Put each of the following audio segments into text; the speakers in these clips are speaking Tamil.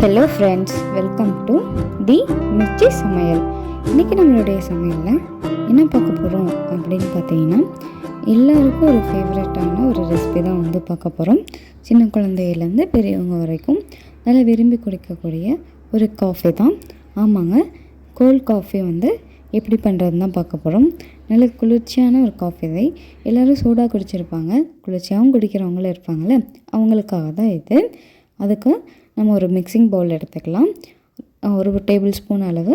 Hello friends, welcome to the Mirchi சமையல். இன்றைக்கி நம்மளுடைய சமையலில் என்ன பார்க்க போகிறோம் அப்படின்னு பார்த்தீங்கன்னா, எல்லாருக்கும் ஒரு ஃபேவரட்டான ஒரு ரெசிபி தான் வந்து பார்க்க போகிறோம். சின்ன குழந்தையிலேருந்து பெரியவங்க வரைக்கும் நல்லா விரும்பி குடிக்கக்கூடிய ஒரு காஃபி தான். ஆமாங்க, கோல்ட் காஃபி வந்து எப்படி பண்ணுறதுன்னு தான் பார்க்க போகிறோம். நல்ல குளிர்ச்சியான ஒரு காஃபி தான். எல்லோரும் சூடாக குடிச்சிருப்பாங்க, குளிர்ச்சியாகவும் குடிக்கிறவங்களும் இருப்பாங்கள்ல, அவங்களுக்காக தான் இது. அதுக்கு நம்ம ஒரு மிக்சிங் பவுல் எடுத்துக்கலாம். ஒரு டேபிள் ஸ்பூன் அளவு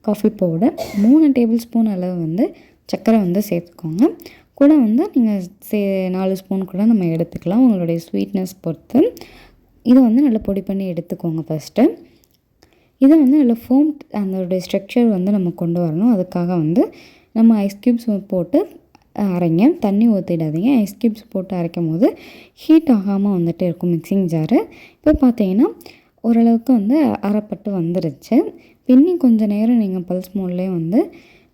காஃபி பவுடர், 3 டேபிள் ஸ்பூன் அளவு வந்து சர்க்கரை வந்து சேர்த்துக்கோங்க. கூட வந்து நீங்கள் 4 ஸ்பூன் கூட நம்ம எடுத்துக்கலாம், உங்களுடைய ஸ்வீட்னஸ் பொறுத்து. இதை வந்து நல்லா பொடி பண்ணி எடுத்துக்கோங்க. ஃபஸ்ட்டு இதை வந்து நல்லா ஃபோம் அதோடைய ஸ்ட்ரக்சர் வந்து நம்ம கொண்டு வரணும். அதுக்காக வந்து நம்ம ஐஸ் க்யூப்ஸ் போட்டு அரைங்க, தண்ணி ஊற்றிடாதீங்க. ஐஸ் க்யூப்ஸ் போட்டு அரைக்கும் போது ஹீட் ஆகாமல் வந்துட்டு இருக்கும் மிக்சிங் ஜாரு. இப்போ பார்த்தீங்கன்னா ஓரளவுக்கு வந்து அரைப்பட்டு வந்துருச்சு. இன்னும் கொஞ்சம் நேரம் நீங்கள் பல்ஸ் மோட்லேயே வந்து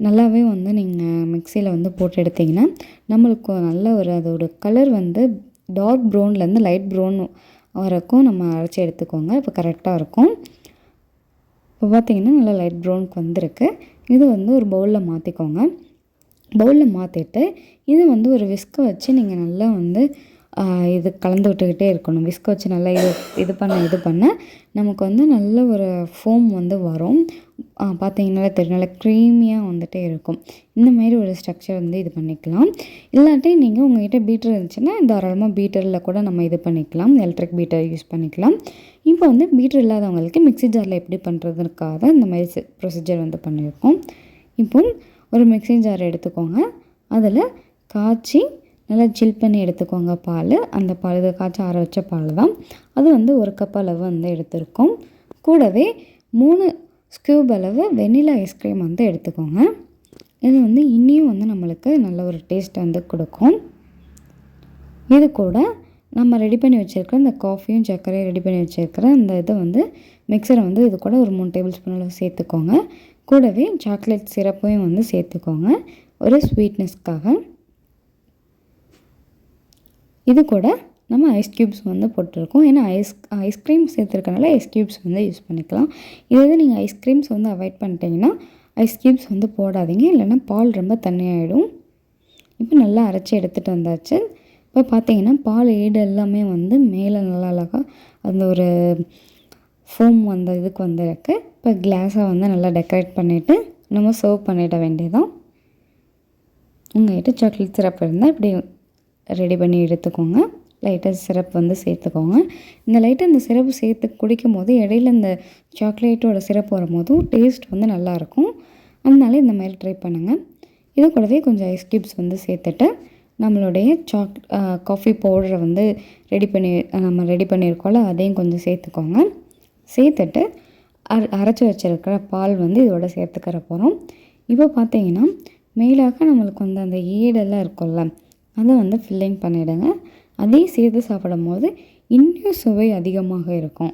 நல்லாவே வந்து நீங்கள் மிக்சியில் வந்து போட்டு எடுத்திங்கன்னா நம்மளுக்கு நல்ல ஒரு அதோட கலர் வந்து டார்க் ப்ரௌன்லேருந்து லைட் ப்ரௌன் வரைக்கும் நம்ம அரைச்சி எடுத்துக்கோங்க. இப்போ கரெக்டாக இருக்கும். இப்போ பார்த்திங்கன்னா நல்லா லைட் ப்ரௌனுக்கு வந்திருக்கு. இது வந்து ஒரு பவுலில் மாற்றிக்கோங்க. பவுலில் மாற்றிட்டு இது வந்து ஒரு விஸ்கை வச்சு நீங்கள் நல்லா வந்து இது கலந்து விட்டுக்கிட்டே இருக்கணும். விஸ்கை வச்சு நல்லா இது பண்ண நமக்கு வந்து நல்ல ஒரு ஃபோம் வந்து வரும். பார்த்தீங்கன்னாலே தெரியும், நல்லா க்ரீமியாக வந்துகிட்டே இருக்கும். இந்தமாரி ஒரு ஸ்ட்ரக்சர் வந்து இது பண்ணிக்கலாம். இல்லாட்டி நீங்கள் உங்கள்கிட்ட பீட்டர் இருந்துச்சுன்னா தாராளமாக பீட்டரில் கூட நம்ம இது பண்ணிக்கலாம், எலக்ட்ரிக் பீட்டர் யூஸ் பண்ணிக்கலாம். இப்போ வந்து பீட்டர் இல்லாதவங்களுக்கு மிக்ஸி ஜாரில் எப்படி பண்ணுறதுக்காக இந்த மாதிரி ப்ரொசீஜர் வந்து பண்ணியிருக்கோம். இப்போ ஒரு மிக்ஸி ஜார் எடுத்துக்கோங்க. அதில் காய்ச்சி நல்லா ஜில் பண்ணி எடுத்துக்கோங்க பால். அந்த பால் இதை காய்ச்சி ஆற வச்ச பால் தான். அது வந்து 1 கப் அளவு வந்து எடுத்துருக்கோம். கூடவே 3 ஸ்கூப் அளவு வெண்ணிலா ஐஸ்கிரீம் வந்து எடுத்துக்கோங்க. இது வந்து இன்னியும் வந்து நம்மளுக்கு நல்ல ஒரு டேஸ்ட் வந்து கொடுக்கும். இது கூட நம்ம ரெடி பண்ணி வச்சுருக்கிற இந்த காஃபியும் சர்க்கரையும் ரெடி பண்ணி வச்சுருக்கிற இந்த இதை வந்து மிக்சரை வந்து இது கூட ஒரு 3 டேபிள் ஸ்பூன் அளவு சேர்த்துக்கோங்க. கூடவே சாக்லேட் சிரப்பையும் வந்து சேர்த்துக்கோங்க ஒரு ஸ்வீட்னஸ்க்காக. இது கூட நம்ம ஐஸ் க்யூப்ஸ் வந்து போட்டிருக்கோம். ஏன்னா ஐஸ்கிரீம் சேர்த்துருக்கனால ஐஸ் க்யூப்ஸ் வந்து யூஸ் பண்ணிக்கலாம். இதே நீங்கள் ஐஸ்கிரீம்ஸ் வந்து அவாய்ட் பண்ணிட்டீங்கன்னா ஐஸ் க்யூப்ஸ் வந்து போடாதீங்க, இல்லைன்னா பால் ரொம்ப தண்ணியாகிடும். இப்போ நல்லா அரைச்சி எடுத்துகிட்டு வந்தாச்சு. இப்போ பார்த்தீங்கன்னா பால் ஏடு எல்லாமே வந்து மேலே நல்லா அழகாக அந்த ஒரு ஃபோம் அந்த இதுக்கு வந்துருக்கு. இப்போ கிளாஸை வந்து நல்லா டெக்கரேட் பண்ணிவிட்டு நம்ம சர்வ் பண்ணிட வேண்டியதான். உங்கள்கிட்ட சாக்லேட் சிரப் இருந்தால் இப்படி ரெடி பண்ணி எடுத்துக்கோங்க. லைட்டாக சிரப் வந்து சேர்த்துக்கோங்க. இந்த சிரப்பு சேர்த்து குடிக்கும் போது இடையில இந்த சாக்லேட்டோட சிரப் வரும்போதும் டேஸ்ட் வந்து நல்லாயிருக்கும். அதனால இந்த மாதிரி ட்ரை பண்ணுங்கள். இது கூடவே கொஞ்சம் ஐஸ் க்யூப்ஸ் வந்து சேர்த்துட்டு நம்மளுடைய காஃபி பவுடரை வந்து நம்ம ரெடி பண்ணியிருக்கோம்ல, அதையும் கொஞ்சம் சேர்த்துக்கோங்க. சேர்த்துட்டு அரைச்சி வச்சுருக்கிற பால் வந்து இதோட சேர்த்துக்கிற போகிறோம். இப்போ பார்த்தீங்கன்னா மேலாக நம்மளுக்கு வந்து அந்த ஏடெல்லாம் இருக்கும்ல, அதை வந்து ஃபில்லிங் பண்ணிவிடுங்க. அதையும் சேர்த்து சாப்பிடும் போது இன்னும் சுவை அதிகமாக இருக்கும்.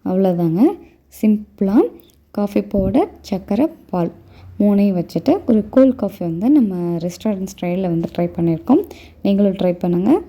அவ்வளோதாங்க, சிம்பிளாக காஃபி பவுடர், சர்க்கரை, பால் 3ஐயும் வச்சுட்டு ஒரு கோல்ட் காஃபி வந்து நம்ம ரெஸ்டாரண்ட் ஸ்டைலில் வந்து ட்ரை பண்ணியிருக்கோம். நீங்களும் ட்ரை பண்ணுங்கள்.